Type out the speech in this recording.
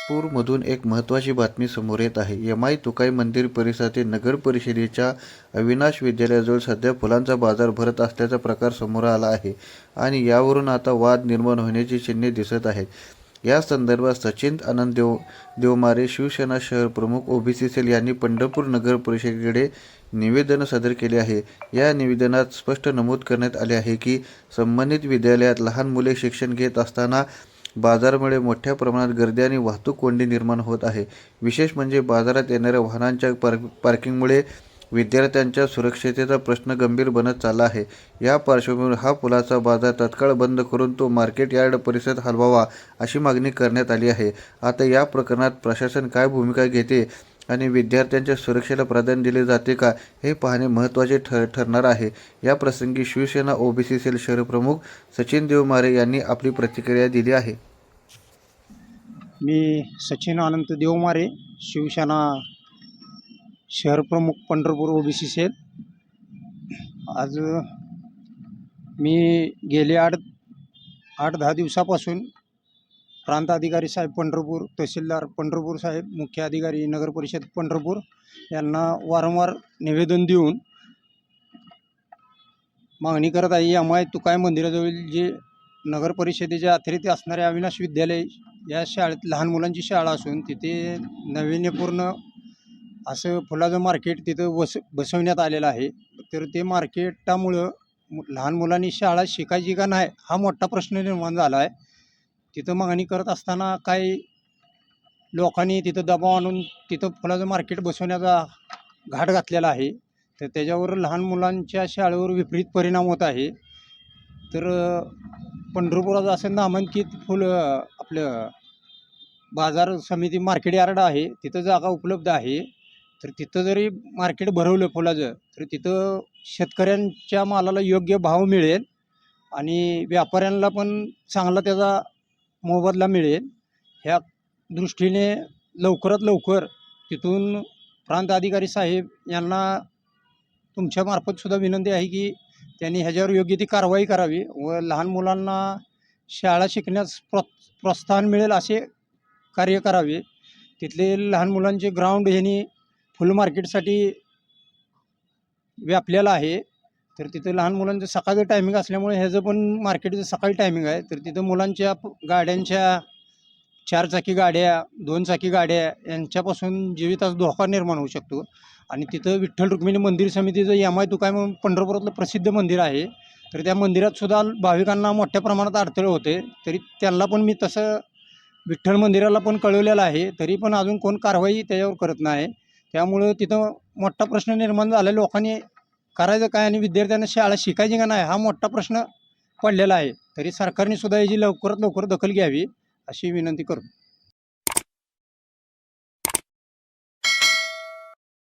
नागपूरमधून एक महत्त्वाची बातमी समोर येत आहे. यमाई तुकाई मंदिर परिसरातील नगर परिषदेच्या अविनाश विद्यालयाजवळ सध्या फुलांचा बाजार भरत असल्याचा प्रकार समोर आला आहे आणि यावरून आता वाद निर्माण होण्याची चिन्हे दिसत आहेत. या संदर्भात सचिन आनंद देवमारे, शिवसेना शहर प्रमुख ओबीसी सेल यांनी पंढरपूर नगर परिषदेकडे निवेदन सादर केले आहे. या निवेदनात स्पष्ट नमूद करण्यात आले आहे की संबंधित विद्यालयात लहान मुले शिक्षण घेत असताना बाजारामुळे मोठ्या प्रमाणात गर्दी आणि वाहतूक कोंडी निर्माण होत आहे. विशेष म्हणजे बाजारात येणाऱ्या वाहनांच्या पार्किंगमुळे विद्यार्थ्यांच्या सुरक्षेचा प्रश्न गंभीर बनत चालला आहे. या पार्श्वभूमीवर हा फुलांचा बाजार तात्काळ बंद करून तो मार्केट यार्ड परिसरात हलवावा अशी मागणी करण्यात आली आहे. आता या प्रकरणात प्रशासन काय भूमिका घेते आणि विद्यार्थ्यांच्या सुरक्षेला प्राधान्य दिले जाते का, हे पाहणे महत्त्वाचे ठरणार आहे. या प्रसंगी शिवसेना ओबीसी सेल शहर प्रमुख सचिन देवमारे यांनी आपली प्रतिक्रिया दिली आहे. मी सचिन अनंत देवमारे, शिवसेना शहर प्रमुख पंढरपूर ओबीसी सेल. आज मी गेले 8-10 दिवसापासून प्रांत अधिकारी साहेब पंढरपूर, तहसीलदार पंढरपूर साहेब, मुख्य अधिकारी नगर परिषद पंढरपूर यांना वारंवार निवेदन देऊन मागणी करत आहे. यमाई तुकाई मंदिराजवळील जे नगर परिषदेच्या अतिरिक्त असणारे अविनाश विद्यालय या शाळेत लहान मुलांची शाळा असून तिथे नाविन्यपूर्ण असं फुलाचं मार्केट तिथं बसवण्यात आलेलं आहे. तर ते मार्केटामुळं लहान मुलांनी शाळा शिकायची का नाही हा मोठा प्रश्न निर्माण झाला आहे. तिथं मागणी करत असताना काही लोकांनी तिथं दबाव आणून तिथं फुलाचं मार्केट बसवण्याचा घाट घातलेला आहे. तर त्याच्यावर लहान मुलांच्या शाळेवर विपरीत परिणाम होत आहे. तर पंढरपुरात असं नामांकित आपलं बाजार समिती मार्केट यार्ड आहे, तिथं जागा उपलब्ध आहे. तर तिथं जरी मार्केट भरवलं फुलाचं तर तिथं शेतकऱ्यांच्या मालाला योग्य भाव मिळेल आणि व्यापाऱ्यांना पण चांगला त्याचा मोबदला मिळेल. ह्या दृष्टीने लवकरात लवकर तिथून प्रांत अधिकारी साहेब यांना तुमच्यामार्फतसुद्धा विनंती आहे की त्यांनी ह्याच्यावर योग्य ती कारवाई करावी व लहान मुलांना शाळा शिकण्यास प्रोत्साहन मिळेल असे कार्य करावे. तिथले लहान मुलांचे ग्राउंड ह्यांनी फुल मार्केटसाठी व्यापलेलं आहे. तर तिथं लहान मुलांचं सकाळचं टायमिंग असल्यामुळे ह्याचं पण मार्केटचं सकाळी टायमिंग आहे. तर तिथं मुलांच्या गाड्यांच्या 4 चाकी गाड्या, 2 चाकी गाड्या यांच्यापासून जीवितास धोका निर्माण होऊ शकतो. आणि तिथं विठ्ठल रुक्मिणी मंदिर समितीचं यमाई तुकाई म्हणून पंढरपुरातलं प्रसिद्ध मंदिर आहे. तर त्या मंदिरात सुद्धा भाविकांना मोठ्या प्रमाणात अडथळे होते. तरी त्यांना पण मी तसं विठ्ठल मंदिराला पण कळवलेलं आहे, तरी पण अजून कोण कारवाई त्याच्यावर करत नाही. त्यामुळं तिथं मोठा प्रश्न निर्माण झाला. लोकांनी करायचं काय आणि विद्यार्थ्यांना शाळा शिकायची का नाही हा मोठा प्रश्न पडलेला आहे. तरी सरकारने सुद्धा याची लवकरात लवकर दखल घ्यावी अशी विनंती करतो.